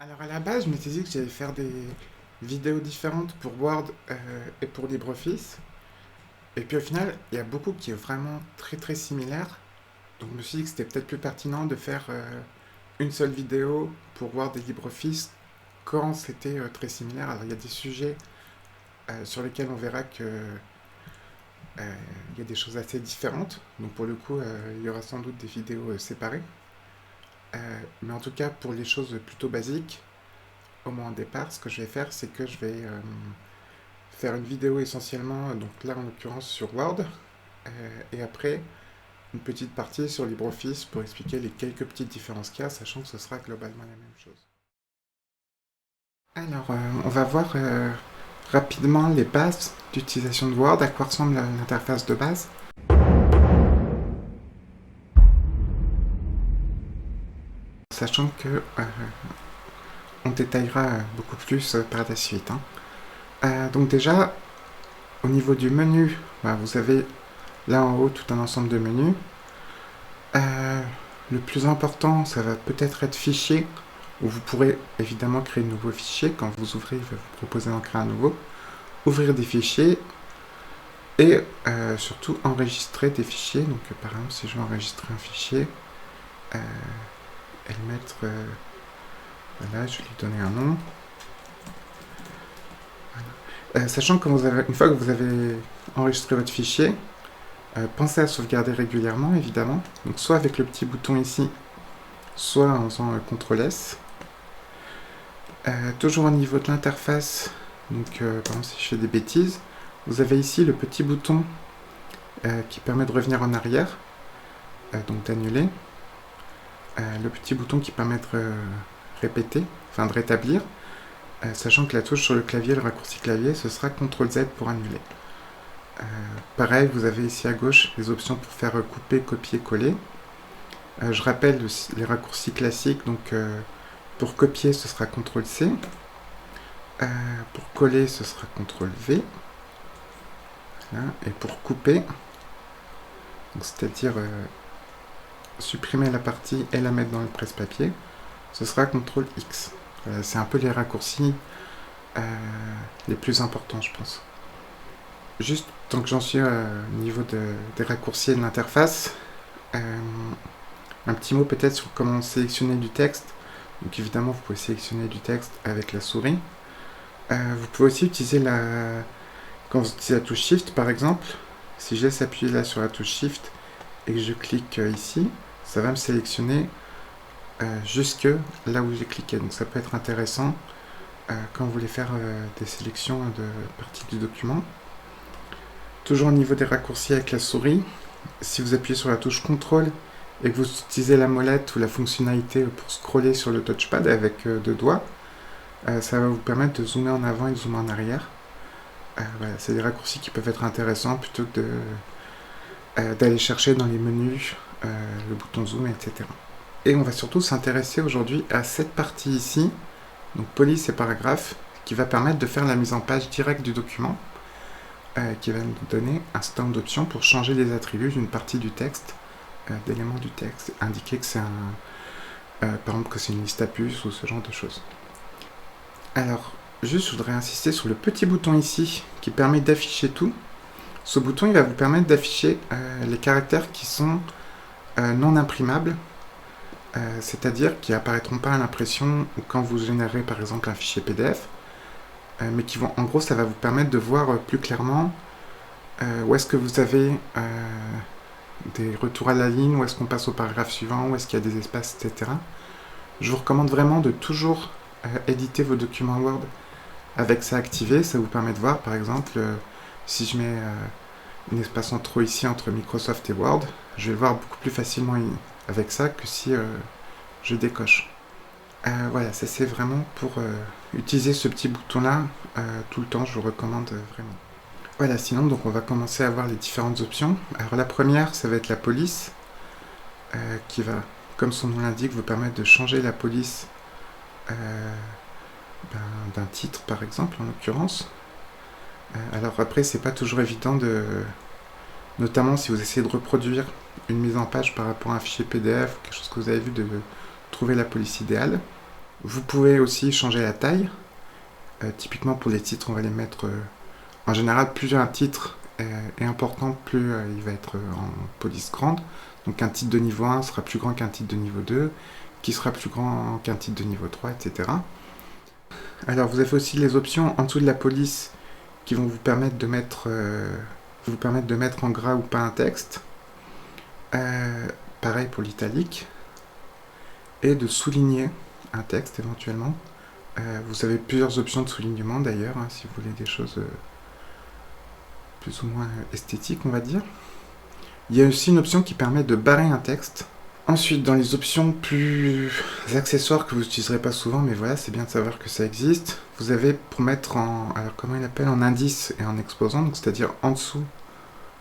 Alors à la base, je m'étais dit que j'allais faire des vidéos différentes pour Word et pour LibreOffice. Et puis au final, il y a beaucoup qui est vraiment très très similaire. Donc je me suis dit que c'était peut-être plus pertinent de faire une seule vidéo pour Word et LibreOffice quand c'était très similaire. Alors il y a des sujets sur lesquels on verra que il y a des choses assez différentes. Donc pour le coup, il y aura sans doute des vidéos séparées. Mais en tout cas, pour les choses plutôt basiques, au moins au départ, ce que je vais faire, c'est que je vais faire une vidéo essentiellement, donc là en l'occurrence sur Word, et après une petite partie sur LibreOffice pour expliquer les quelques petites différences qu'il y a, sachant que ce sera globalement la même chose. Alors, on va voir rapidement les bases d'utilisation de Word, à quoi ressemble l'interface de base, sachant que on détaillera beaucoup plus par la suite, hein. Donc déjà, au niveau du menu, bah, vous avez là en haut tout un ensemble de menus. Euh, le plus important, ça va peut-être être fichier, où vous pourrez évidemment créer de nouveaux fichiers. Quand vous ouvrez, il va vous proposer d'en créer un nouveau. Ouvrir des fichiers et surtout enregistrer des fichiers. Donc par exemple, si je veux enregistrer un fichier euh, et le mettre... voilà, je vais lui donner un nom. Sachant que une fois que vous avez enregistré votre fichier, pensez à sauvegarder régulièrement, évidemment. Donc soit avec le petit bouton ici, soit en faisant CTRL S. Toujours au niveau de l'interface, donc par exemple si je fais des bêtises, vous avez ici le petit bouton qui permet de revenir en arrière, donc d'annuler, le petit bouton qui permet de répéter, enfin de rétablir, sachant que la touche sur le clavier, le raccourci clavier, ce sera CTRL Z pour annuler. Pareil, vous avez ici à gauche les options pour faire couper, copier, coller. Je rappelle les raccourcis classiques, donc pour copier ce sera CTRL C, pour coller ce sera CTRL V, voilà. Et pour couper, c'est-à-dire supprimer la partie et la mettre dans le presse-papier, ce sera CTRL X. Voilà, c'est un peu les raccourcis euh, les plus importants, je pense. Juste tant que j'en suis au niveau des raccourcis et de l'interface, un petit mot peut-être sur comment sélectionner du texte. Donc évidemment, vous pouvez sélectionner du texte avec la souris. Vous pouvez aussi utiliser quand vous utilisez la touche Shift par exemple. Si je laisse appuyer là sur la touche Shift et que je clique ici, ça va me sélectionner jusque là où j'ai cliqué. Donc ça peut être intéressant quand vous voulez faire des sélections de parties du document. Toujours au niveau des raccourcis avec la souris, si vous appuyez sur la touche CTRL et que vous utilisez la molette ou la fonctionnalité pour scroller sur le touchpad avec deux doigts, ça va vous permettre de zoomer en avant et de zoomer en arrière. Voilà, c'est des raccourcis qui peuvent être intéressants plutôt que d'aller chercher dans les menus le bouton zoom, etc. Et on va surtout s'intéresser aujourd'hui à cette partie ici, donc police et paragraphe, qui va permettre de faire la mise en page directe du document, qui va nous donner un certain nombre d'options pour changer les attributs d'une partie du texte, d'éléments du texte, indiquer que c'est par exemple que c'est une liste à puces ou ce genre de choses. Alors, juste je voudrais insister sur le petit bouton ici qui permet d'afficher tout. Ce bouton il va vous permettre d'afficher les caractères qui sont non imprimables, c'est-à-dire qui apparaîtront pas à l'impression quand vous générez par exemple un fichier PDF, mais qui vont, en gros, ça va vous permettre de voir plus clairement où est-ce que vous avez des retours à la ligne, où est-ce qu'on passe au paragraphe suivant, où est-ce qu'il y a des espaces, etc. Je vous recommande vraiment de toujours éditer vos documents Word avec ça activé. Ça vous permet de voir, par exemple, si je mets un espace en trop ici entre Microsoft et Word, je vais le voir beaucoup plus facilement avec ça que si je décoche. Voilà, ça c'est vraiment pour utiliser ce petit bouton-là tout le temps, je vous recommande vraiment. Voilà, sinon donc on va commencer à voir les différentes options. Alors la première, ça va être la police, qui va, comme son nom l'indique, vous permettre de changer la police d'un titre par exemple en l'occurrence. Alors après, c'est pas toujours évident notamment si vous essayez de reproduire une mise en page par rapport à un fichier PDF ou quelque chose que vous avez vu, de trouver la police idéale. Vous pouvez aussi changer la taille. Typiquement pour les titres, on va les mettre... en général, plus un titre est important, plus il va être en police grande. Donc un titre de niveau 1 sera plus grand qu'un titre de niveau 2, qui sera plus grand qu'un titre de niveau 3, etc. Alors vous avez aussi les options en dessous de la police qui vont vous permettre de mettre, en gras ou pas un texte. Pareil pour l'italique. Et de souligner un texte éventuellement. Vous avez plusieurs options de soulignement d'ailleurs, hein, si vous voulez des choses plus ou moins esthétiques, on va dire. Il y a aussi une option qui permet de barrer un texte. Ensuite, dans les options plus accessoires que vous n'utiliserez pas souvent, mais voilà, c'est bien de savoir que ça existe, vous avez pour mettre en, alors comment il appelle, en indice et en exposant, donc c'est-à-dire en dessous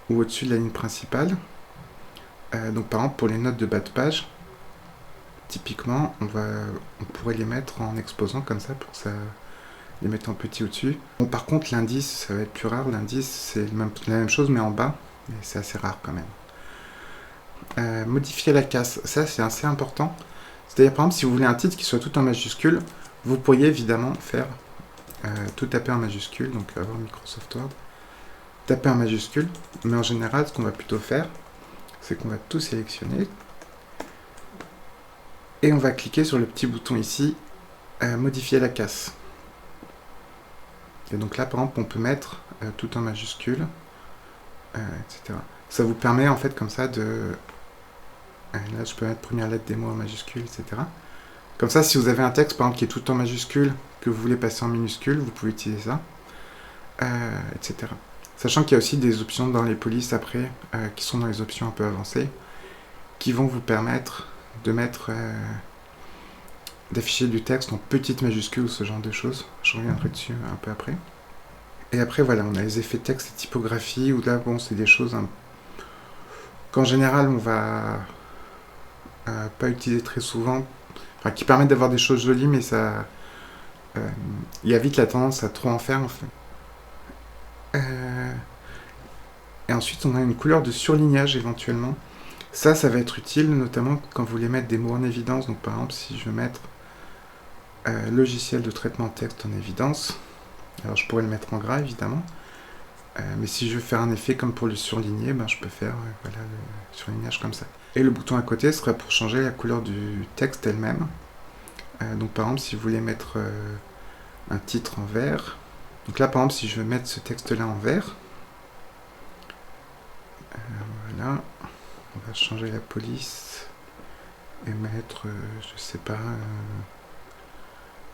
ou au-dessus de la ligne principale. Donc par exemple pour les notes de bas de page, typiquement on pourrait les mettre en exposant comme ça pour que ça les mette en petit au-dessus. Bon, par contre l'indice, ça va être plus rare, l'indice c'est la même chose mais en bas, mais c'est assez rare quand même. Modifier la casse, ça c'est assez important. C'est-à-dire par exemple si vous voulez un titre qui soit tout en majuscule, vous pourriez évidemment faire tout taper en majuscule, donc avoir Microsoft Word, taper en majuscule, mais en général ce qu'on va plutôt faire, c'est qu'on va tout sélectionner et on va cliquer sur le petit bouton ici, modifier la casse. Et donc là par exemple on peut mettre tout en majuscule, etc. Ça vous permet en fait comme ça de... Là, je peux mettre première lettre des mots en majuscule, etc. Comme ça, si vous avez un texte, par exemple, qui est tout en majuscule, que vous voulez passer en minuscule, vous pouvez utiliser ça, etc. Sachant qu'il y a aussi des options dans les polices après, qui sont dans les options un peu avancées, qui vont vous permettre de mettre... d'afficher du texte en petite majuscule ou ce genre de choses. Je reviendrai dessus un peu après. Et après, voilà, on a les effets texte et typographie, où là, bon, c'est des choses qu'en général, on va... pas utiliser très souvent, enfin qui permettent d'avoir des choses jolies, mais ça, il y a vite la tendance à trop en faire en fait. Et ensuite on a une couleur de surlignage éventuellement. Ça va être utile notamment quand vous voulez mettre des mots en évidence. Donc par exemple si je veux mettre logiciel de traitement de texte en évidence, alors je pourrais le mettre en gras évidemment, mais si je veux faire un effet comme pour le surligner, ben, je peux faire voilà, le surlignage comme ça. Et le bouton à côté sera pour changer la couleur du texte elle-même. Donc par exemple, si vous voulez mettre un titre en vert, donc là par exemple, si je veux mettre ce texte-là en vert, voilà, on va changer la police et mettre, je sais pas,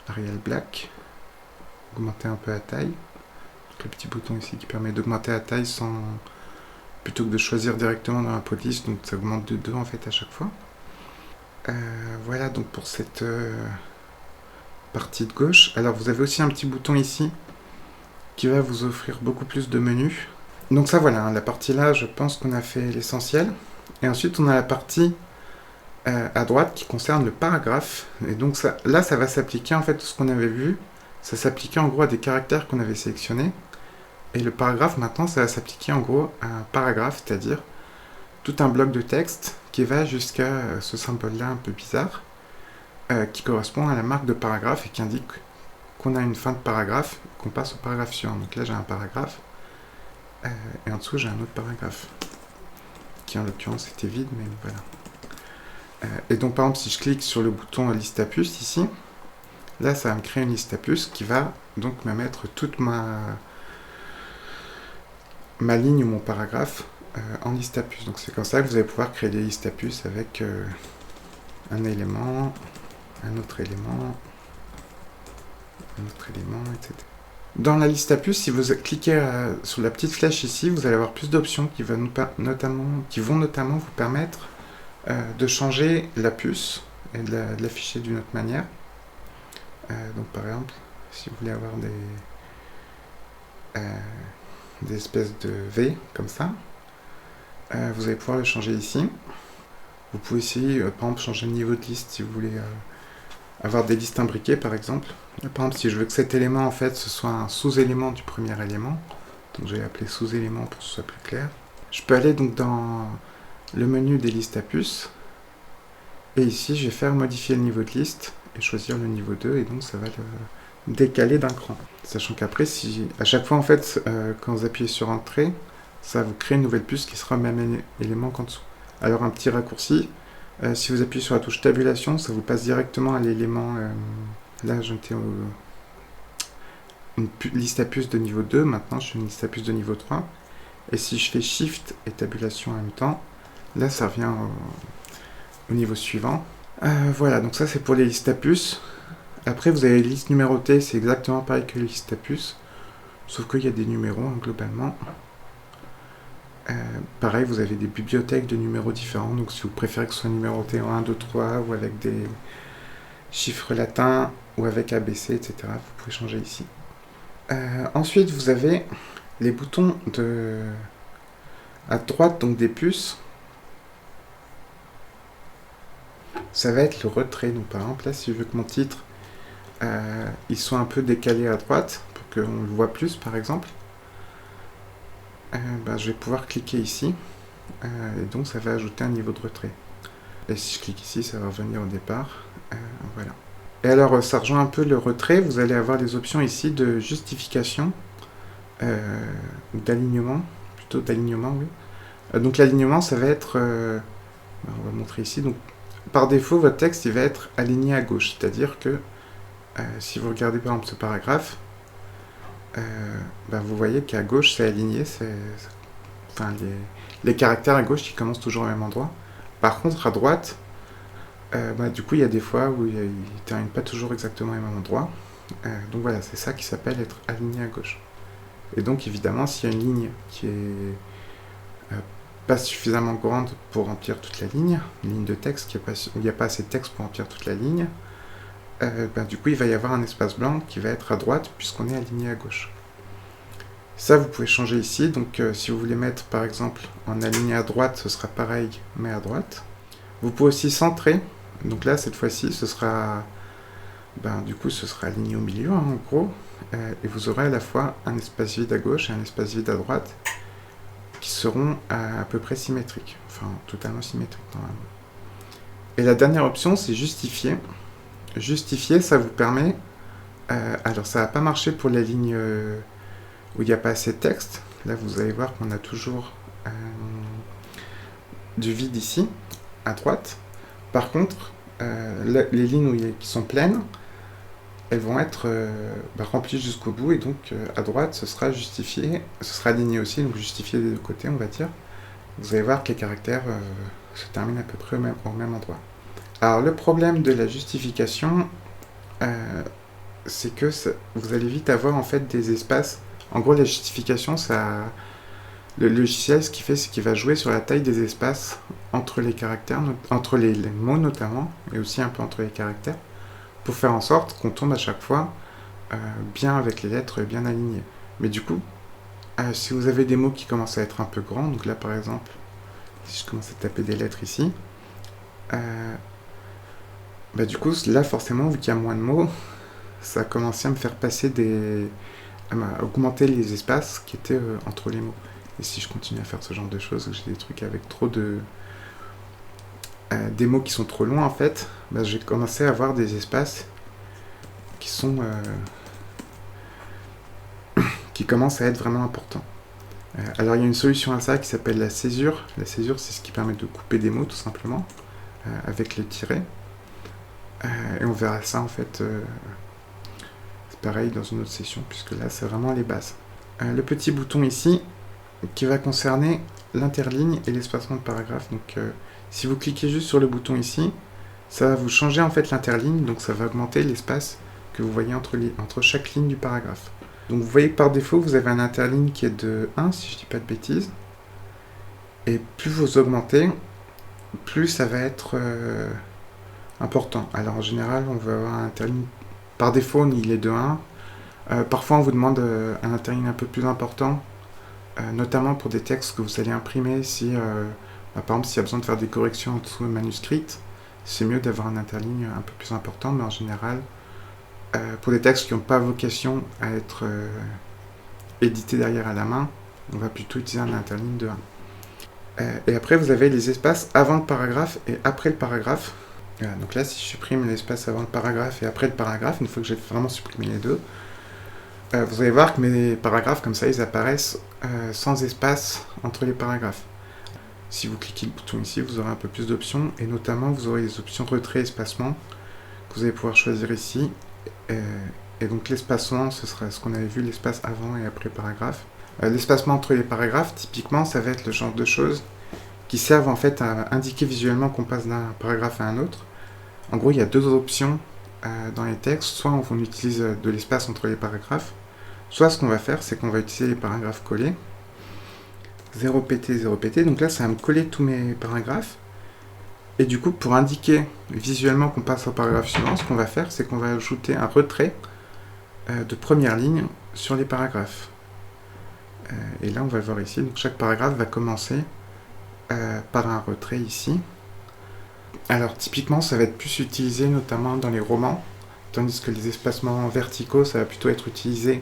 Arial Black, augmenter un peu la taille. Donc, le petit bouton ici qui permet d'augmenter la taille sans... plutôt que de choisir directement dans la police, donc ça augmente de 2 en fait à chaque fois. Voilà donc pour cette partie de gauche. Alors vous avez aussi un petit bouton ici qui va vous offrir beaucoup plus de menus. Donc ça voilà, la partie là je pense qu'on a fait l'essentiel. Et ensuite on a la partie à droite qui concerne le paragraphe. Et donc ça, là ça va s'appliquer en fait tout ce qu'on avait vu. Ça s'appliquait en gros à des caractères qu'on avait sélectionnés. Et le paragraphe maintenant ça va s'appliquer en gros à un paragraphe, c'est-à-dire tout un bloc de texte qui va jusqu'à ce symbole-là un peu bizarre, qui correspond à la marque de paragraphe et qui indique qu'on a une fin de paragraphe, qu'on passe au paragraphe suivant. Donc là j'ai un paragraphe, et en dessous j'ai un autre paragraphe, qui en l'occurrence était vide, mais voilà. Et donc par exemple si je clique sur le bouton liste à puces ici, là ça va me créer une liste à puces qui va donc me mettre toute ma ligne ou mon paragraphe en liste à puces. Donc c'est comme ça que vous allez pouvoir créer des listes à puces avec un élément, un autre élément, etc. Dans la liste à puces, si vous cliquez sur la petite flèche ici, vous allez avoir plus d'options qui vont notamment vous permettre de changer la puce et de l'afficher d'une autre manière. Donc par exemple, si vous voulez avoir des espèces de V comme ça, vous allez pouvoir le changer ici. Vous pouvez aussi par exemple changer le niveau de liste si vous voulez avoir des listes imbriquées par exemple. Par exemple si je veux que cet élément en fait ce soit un sous-élément du premier élément, donc je vais l'appeler sous-élément pour que ce soit plus clair. Je peux aller donc dans le menu des listes à puces et ici je vais faire modifier le niveau de liste et choisir le niveau 2, et donc ça va le décaler d'un cran. Sachant qu'après, si à chaque fois en fait, quand vous appuyez sur Entrée, ça vous crée une nouvelle puce qui sera au même élément qu'en dessous. Alors un petit raccourci, si vous appuyez sur la touche tabulation, ça vous passe directement à l'élément, là j'étais une liste à puces de niveau 2, maintenant je suis une liste à puces de niveau 3, et si je fais Shift et tabulation en même temps, là ça revient au niveau suivant. Voilà, donc ça c'est pour les listes à puces. Après vous avez les listes numérotées, c'est exactement pareil que les listes à puces, sauf qu'il y a des numéros hein, globalement. Pareil, vous avez des bibliothèques de numéros différents, donc si vous préférez que ce soit numéroté en 1, 2, 3, ou avec des chiffres latins, ou avec ABC, etc., vous pouvez changer ici. Ensuite, vous avez les boutons à droite, donc des puces. Ça va être le retrait. Donc par exemple, là, si je veux que mon titre, il soit un peu décalé à droite, pour qu'on le voit plus, par exemple, je vais pouvoir cliquer ici, et donc ça va ajouter un niveau de retrait. Et si je clique ici, ça va revenir au départ. Voilà. Et alors, ça rejoint un peu le retrait. Vous allez avoir les options ici de justification, ou d'alignement, plutôt d'alignement, oui. Donc l'alignement, ça va être, on va montrer ici, donc par défaut, votre texte il va être aligné à gauche, c'est-à-dire que si vous regardez par exemple ce paragraphe, vous voyez qu'à gauche c'est aligné, enfin, les caractères à gauche ils commencent toujours au même endroit. Par contre à droite, du coup il y a des fois où ils ne terminent pas toujours exactement au même endroit. Donc voilà, c'est ça qui s'appelle être aligné à gauche. Et donc évidemment s'il y a une ligne qui est pas suffisamment grande pour remplir toute la ligne, une ligne de texte où il n'y a pas assez de texte pour remplir toute la ligne, du coup il va y avoir un espace blanc qui va être à droite puisqu'on est aligné à gauche. Ça vous pouvez changer ici, donc si vous voulez mettre par exemple en aligné à droite, ce sera pareil mais à droite. Vous pouvez aussi centrer, donc là cette fois-ci ce sera du coup ce sera aligné au milieu hein, en gros, et vous aurez à la fois un espace vide à gauche et un espace vide à droite qui seront à peu près symétriques, enfin totalement symétriques normalement. Et la dernière option c'est justifier. Justifier, ça vous permet, alors ça va pas marcher pour les lignes où il n'y a pas assez de texte. Là vous allez voir qu'on a toujours du vide ici à droite. Par contre les lignes qui sont pleines, elles vont être remplies jusqu'au bout, et donc à droite ce sera justifié, ce sera aligné aussi, donc justifié des deux côtés on va dire. Vous allez voir que les caractères se terminent à peu près au même endroit. Alors le problème de la justification, c'est que vous allez vite avoir en fait des espaces. En gros la justification, le logiciel ce qu'il fait c'est qu'il va jouer sur la taille des espaces entre les caractères, entre les mots notamment, mais aussi un peu entre les caractères, pour faire en sorte qu'on tombe à chaque fois bien avec les lettres bien alignées. Mais du coup, si vous avez des mots qui commencent à être un peu grands, donc là par exemple, si je commence à taper des lettres ici, du coup là forcément vu qu'il y a moins de mots, ça a commencé à me faire passer à augmenter les espaces qui étaient entre les mots. Et si je continue à faire ce genre de choses, j'ai des trucs avec trop de des mots qui sont trop longs en fait, j'ai commencé à avoir des espaces qui sont qui commencent à être vraiment importants. Alors il y a une solution à ça qui s'appelle la césure. La césure c'est ce qui permet de couper des mots tout simplement avec les tirets. Et on verra ça en fait c'est pareil dans une autre session, puisque là c'est vraiment les bases. Le petit bouton ici qui va concerner l'interligne et l'espacement de paragraphe. Donc si vous cliquez juste sur le bouton ici, ça va vous changer en fait l'interligne, donc ça va augmenter l'espace que vous voyez entre chaque ligne du paragraphe. Donc vous voyez que par défaut vous avez un interligne qui est de 1 si je dis pas de bêtises, et plus vous augmentez, plus ça va être important. Alors en général on va avoir un interligne, par défaut il est de 1, parfois on vous demande un interligne un peu plus important, notamment pour des textes que vous allez imprimer, si par exemple s'il y a besoin de faire des corrections en dessous manuscrites, c'est mieux d'avoir un interligne un peu plus important, mais en général pour des textes qui n'ont pas vocation à être édités derrière à la main, on va plutôt utiliser un interligne de 1. Et après vous avez les espaces avant le paragraphe et après le paragraphe. Voilà, donc là, si je supprime l'espace avant le paragraphe et après le paragraphe, une fois que j'ai vraiment supprimé les deux, vous allez voir que mes paragraphes, comme ça, ils apparaissent sans espace entre les paragraphes. Si vous cliquez le bouton ici, vous aurez un peu plus d'options, et notamment, vous aurez les options retrait et espacement, que vous allez pouvoir choisir ici. Et donc l'espacement, ce sera ce qu'on avait vu, l'espace avant et après paragraphe. L'espacement entre les paragraphes, typiquement, ça va être le genre de choses qui servent en fait à indiquer visuellement qu'on passe d'un paragraphe à un autre. En gros, il y a deux options dans les textes. Soit on utilise de l'espace entre les paragraphes, soit ce qu'on va faire, c'est qu'on va utiliser les paragraphes collés. 0pt, 0pt. Donc là, ça va me coller tous mes paragraphes. Et du coup, pour indiquer visuellement qu'on passe au paragraphe suivant, ce qu'on va faire, c'est qu'on va ajouter un retrait de première ligne sur les paragraphes. Et là, on va le voir ici. Donc chaque paragraphe va commencer par un retrait ici. Alors typiquement, ça va être plus utilisé notamment dans les romans, tandis que les espacements verticaux, ça va plutôt être utilisé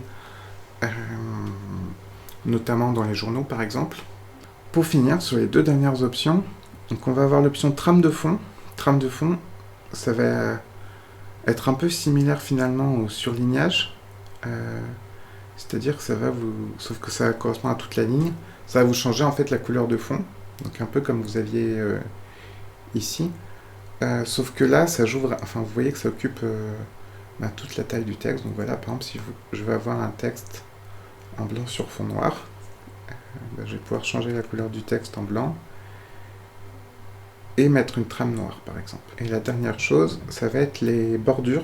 notamment dans les journaux par exemple. Pour finir, sur les deux dernières options, donc on va avoir l'option trame de fond. Trame de fond, ça va être un peu similaire finalement au surlignage. C'est-à-dire que ça va vous... Sauf que ça correspond à toute la ligne. Ça va vous changer en fait la couleur de fond. Donc un peu comme vous aviez ici. Sauf que là, ça joue... Enfin, vous voyez que ça occupe toute la taille du texte. Donc voilà, par exemple, si je vais avoir un texte en blanc sur fond noir, je vais pouvoir changer la couleur du texte en blanc et mettre une trame noire, par exemple. Et la dernière chose, ça va être les bordures.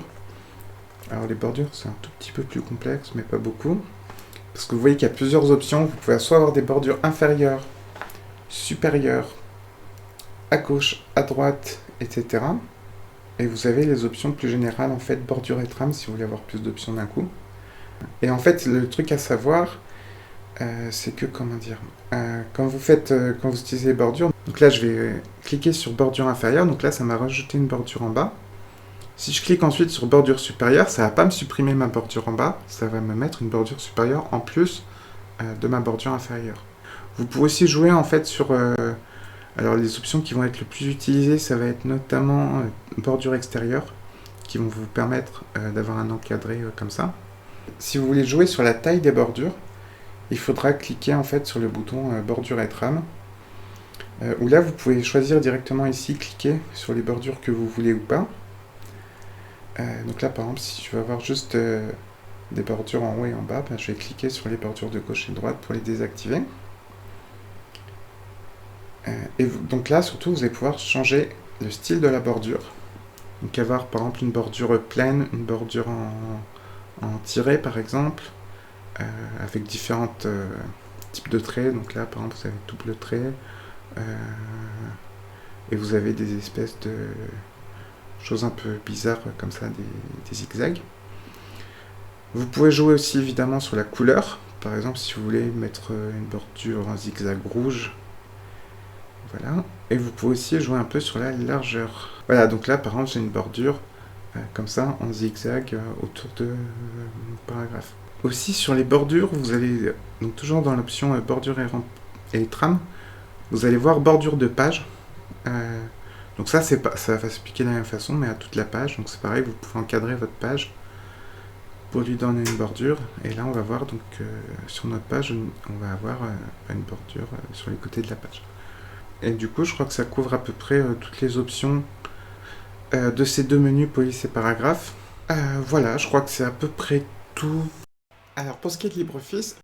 Alors les bordures, c'est un tout petit peu plus complexe, mais pas beaucoup. Parce que vous voyez qu'il y a plusieurs options. Vous pouvez soit avoir des bordures inférieures, supérieures, à gauche, à droite, etc. Et vous avez les options plus générales, en fait, bordure et trame, si vous voulez avoir plus d'options d'un coup. Et en fait, le truc à savoir, c'est que, comment dire, quand vous utilisez les bordures, donc là, je vais cliquer sur bordure inférieure, donc là, ça m'a rajouté une bordure en bas. Si je clique ensuite sur bordure supérieure, ça va pas me supprimer ma bordure en bas, ça va me mettre une bordure supérieure en plus de ma bordure inférieure. Vous pouvez aussi jouer en fait sur... alors les options qui vont être le plus utilisées, ça va être notamment bordure extérieure, qui vont vous permettre d'avoir un encadré comme ça. Si vous voulez jouer sur la taille des bordures, il faudra cliquer en fait sur le bouton bordure et trame, où là vous pouvez choisir directement ici, cliquer sur les bordures que vous voulez ou pas. Donc là par exemple, si je veux avoir juste des bordures en haut et en bas, je vais cliquer sur les bordures de gauche et de droite pour les désactiver. Donc là, surtout, vous allez pouvoir changer le style de la bordure. Donc avoir par exemple une bordure pleine, une bordure en tiret par exemple, avec différents types de traits. Donc là, par exemple, vous avez double trait, et vous avez des espèces de choses un peu bizarres comme ça, des zigzags. Vous pouvez jouer aussi évidemment sur la couleur. Par exemple, si vous voulez mettre une bordure en zigzag rouge, voilà. Et vous pouvez aussi jouer un peu sur la largeur. Voilà, donc là, par exemple, j'ai une bordure comme ça, en zigzag, autour de mon paragraphe. Aussi, sur les bordures, vous allez, donc toujours dans l'option bordure et trame, vous allez voir bordure de page. Donc ça, ça va s'appliquer de la même façon, mais à toute la page. Donc c'est pareil, vous pouvez encadrer votre page pour lui donner une bordure. Et là, on va voir, donc sur notre page, on va avoir une bordure sur les côtés de la page. Et du coup, je crois que ça couvre à peu près toutes les options de ces deux menus police et paragraphe. Voilà, je crois que c'est à peu près tout. Alors, pour ce qui est de LibreOffice,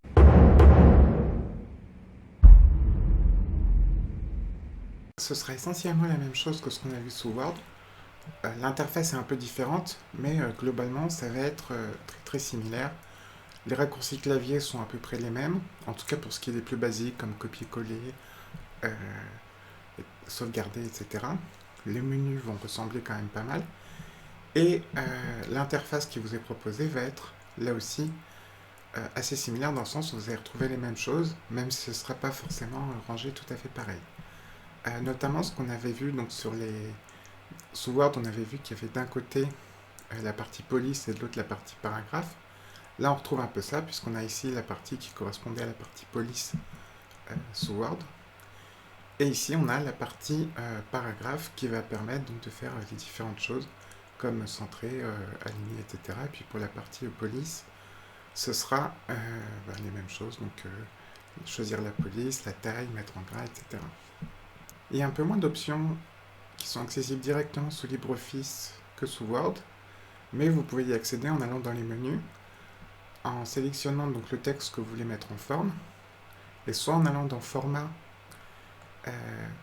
ce sera essentiellement la même chose que ce qu'on a vu sous Word. L'interface est un peu différente, mais globalement, ça va être très très similaire. Les raccourcis clavier sont à peu près les mêmes, en tout cas pour ce qui est des plus basiques, comme copier-coller, sauvegarder, etc. Les menus vont ressembler quand même pas mal. Et l'interface qui vous est proposée va être, là aussi, assez similaire dans le sens où vous allez retrouver les mêmes choses, même si ce ne sera pas forcément rangé tout à fait pareil. Notamment ce qu'on avait vu donc sous Word, on avait vu qu'il y avait d'un côté la partie police et de l'autre la partie paragraphe. Là, on retrouve un peu ça, puisqu'on a ici la partie qui correspondait à la partie police sous Word. Et ici, on a la partie paragraphe qui va permettre donc de faire les différentes choses, comme centrer, aligner, etc. Et puis pour la partie police, ce sera les mêmes choses, donc choisir la police, la taille, mettre en gras, etc. Il y a un peu moins d'options qui sont accessibles directement sous LibreOffice que sous Word, mais vous pouvez y accéder en allant dans les menus, en sélectionnant donc le texte que vous voulez mettre en forme, et soit en allant dans Format,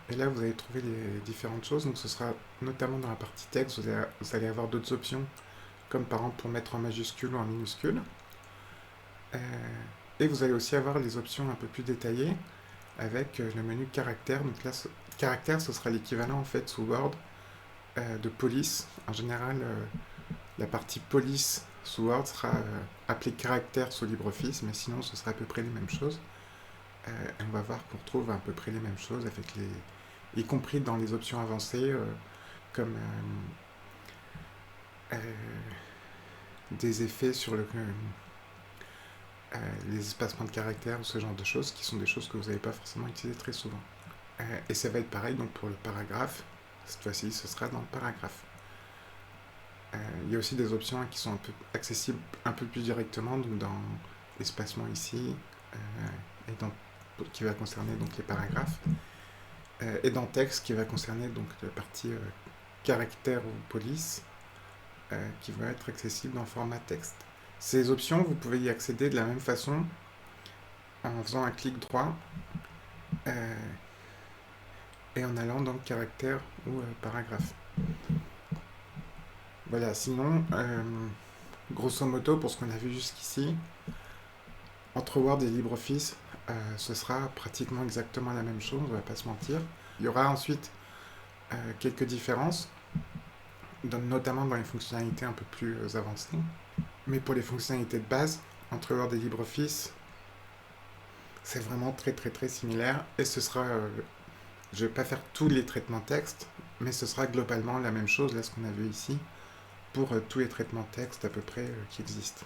et là vous allez trouver les différentes choses, donc ce sera notamment dans la partie texte, vous allez avoir d'autres options, comme par exemple pour mettre en majuscule ou en minuscule, et vous allez aussi avoir les options un peu plus détaillées, avec le menu caractère, donc là, caractère ce sera l'équivalent en fait sous Word de police. En général, la partie police sous Word sera appelée caractère sous LibreOffice, mais sinon ce sera à peu près les mêmes choses. Et on va voir qu'on retrouve à peu près les mêmes choses, avec y compris dans les options avancées, comme des effets sur les espacements de caractères ou ce genre de choses, qui sont des choses que vous n'allez pas forcément utiliser très souvent. Et ça va être pareil donc pour le paragraphe. Cette fois-ci, ce sera dans le paragraphe. Il y a aussi des options qui sont un peu accessibles un peu plus directement, donc dans l'espacement ici, et qui va concerner donc les paragraphes, et dans texte qui va concerner donc la partie caractère ou police, qui va être accessible dans format texte. Ces options, vous pouvez y accéder de la même façon en faisant un clic droit et en allant dans caractère ou paragraphe. Voilà, sinon, grosso modo, pour ce qu'on a vu jusqu'ici, entre Word et LibreOffice, ce sera pratiquement exactement la même chose, on ne va pas se mentir. Il y aura ensuite quelques différences, notamment dans les fonctionnalités un peu plus avancées. Mais pour les fonctionnalités de base, entre Word et LibreOffice, c'est vraiment très très très similaire. Et ce sera, je ne vais pas faire tous les traitements texte, mais ce sera globalement la même chose, là ce qu'on a vu ici, pour tous les traitements texte à peu près qui existent.